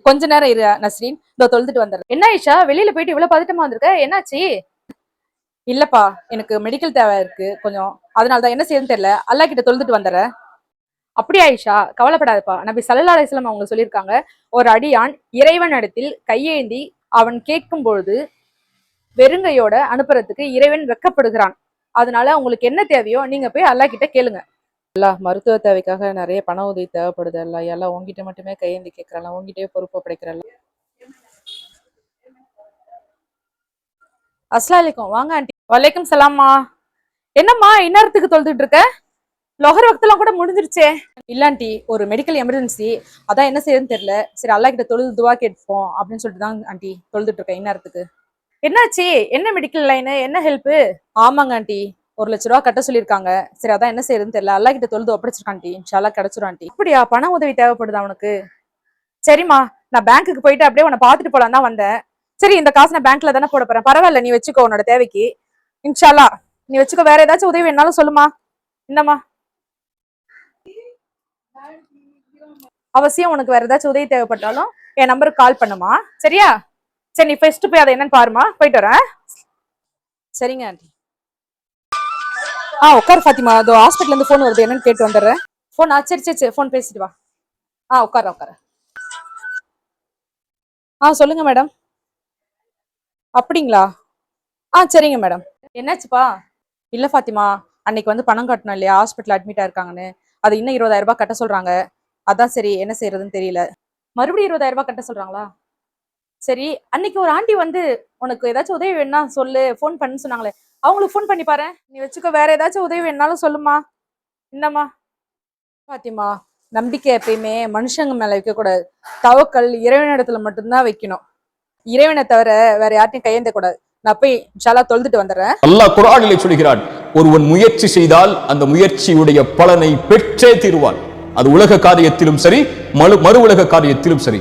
கொஞ்ச நேரம் இரு நஸ்ரீன், இதோ தொழுதுட்டு வந்துடுறேன். என்ன ஆயிஷா, வெளியில போயிட்டு இவ்வளவு பதட்டமா வந்திருக்க, என்னாச்சு? இல்லப்பா, எனக்கு மெடிக்கல் தேவை இருக்கு கொஞ்சம், அதனாலதான் என்ன செய்யணும்னு தெரியல, அல்லாஹ் கிட்ட தொழுதுட்டு வந்துடுறேன். அப்படி ஆயிஷா, கவலைப்படாதப்பா. நபி ஸல்லல்லாஹு அலைஹி வஸல்லம் அவங்க சொல்லியிருக்காங்க, ஒரு அடியான் இறைவன் இடத்தில் கையேந்தி அவன் கேட்கும் பொழுது வெறுங்கையோட அனுப்புறதுக்கு இறைவன் வெக்கப்படுகிறான். அதனால உங்களுக்கு என்ன தேவையோ நீங்க போய் அல்லாஹ் கிட்ட கேளுங்க. அல்லாஹ், மருத்துவ தேவைக்காக நிறைய பண உதவி தேவைப்படுது. அல்ல எல்லாம் உங்ககிட்ட மட்டுமே கையேந்தி கேட்கறல, உங்ககிட்டயே பொறுப்பு படைக்கிறல்ல. அஸ்ஸலாமு அலைக்கும். வாங்க ஆண்டி. வலைக்கும் சலாம்மா. என்னம்மா இந்நேரத்துக்கு தொழுதுட்டு இருக்க? லொஹர் வக்தெல்லாம் கூட முடிஞ்சிருச்சே. இல்ல ஆண்டி, ஒரு மெடிக்கல் எமர்ஜென்சி, அதான் என்ன செய்யுதுன்னு தெரியல. சரி, அல்லாஹ் கிட்ட தொழுது துவா கேட்போம் அப்படின்னு சொல்லிட்டு தான் ஆண்டி தொழுதுட்டு இருக்கேன் இந்நேரத்துக்கு. என்னாச்சு? என்ன மெடிக்கல் லைனு, என்ன ஹெல்ப்? ஆமாங்க ஆண்டி, 1,00,000 ரூபா கட்ட சொல்லியிருக்காங்க. சரி, அதான் என்ன செய்யறதுன்னு தெரியல. அல்லாஹ் கிட்ட தொழுது ஒப்படைச்சிருக்கான் ஆண்டி. இன்ஷால்லா கிடைச்சிரும் ஆண்டி. அப்படியா? பண உதவி தேவைப்படுதா உனக்கு? சரிம்மா, நான் பேங்க்குக்கு போயிட்டு அப்படியே உன்னை பாத்துட்டு போலாம் தான் வந்தேன். சரி, இந்த காசு நான் பேங்க்ல தானே போட போறேன், பரவாயில்ல, நீ வச்சுக்கோ உன்னோட தேவைக்கு. இன்ஷால்லா நீ வச்சுக்கோ. வேற ஏதாச்சும் உதவி வேணாலும் சொல்லுமா. இந்தம்மா. அவசியம் உனக்கு வேற ஏதாச்சும் உதவி தேவைப்பட்டாலும் என் நம்பருக்கு கால் பண்ணுமா, சரியா? சரி, நீ ஃபர்ஸ்ட் போய் அதை என்னன்னு பாருமா, போயிட்டு வரேன். சரிங்க ஆண்டி. உட்கார் ஃபாத்திமா, அதோ ஹாஸ்பிட்டல்ல இருந்து போன் வருது, என்னன்னு கேட்டு வந்துடுறேன். போன் சரி சரி சரி, போன் பேசிட்டு வா. உட்கார உட்கார. சொல்லுங்க மேடம். அப்படிங்களா? சரிங்க மேடம். என்னாச்சுப்பா? இல்ல ஃபாத்திமா, அன்னைக்கு வந்து பணம் கட்டணும் இல்லையா, ஹாஸ்பிட்டல் அட்மிட் ஆயிருக்காங்கன்னு, அது இன்னும் 20,000 ரூபாய் கட்ட சொல்றாங்க. அதான் சரி என்ன செய்யறதுன்னு தெரியல. மறுபடியும் 20,000 ரூபாய் கட்ட சொல்றாங்களா? சரி, அன்னைக்கு ஒரு ஆண்டி வந்து உனக்கு ஏதாச்சும் உதவி வேணா சொல்லு, போன் பண்ணு சொன்னாங்களே, அவங்களுக்கு போன் பண்ணி பாரு. நீ வச்சுக்கோ, வேற ஏதாச்சும் உதவி வேணாலும் சொல்லுமா. இந்தம்மா. பாத்திமா, நம்பிக்கை எப்பயுமே மனுஷங்க மேல வைக்க கூடாது. தவக்கல் இறைவனிடத்துல மட்டும்தான் வைக்கணும். இறைவனை தவிர வேற யார்ட்டையும் கையேந்த கூடாது. நான் போய் இன்ஷா அல்லாஹ் தொழுதுட்டு வந்துடுறேன். அல்லாஹ் குர்ஆனிலே சொல்கிறான், ஒருவன் முயற்சி செய்தால் அந்த முயற்சியுடைய பலனை பெற்றே தீருவான். அது உலக காரியத்திலும் சரி, மறு உலக காரியத்திலும் சரி.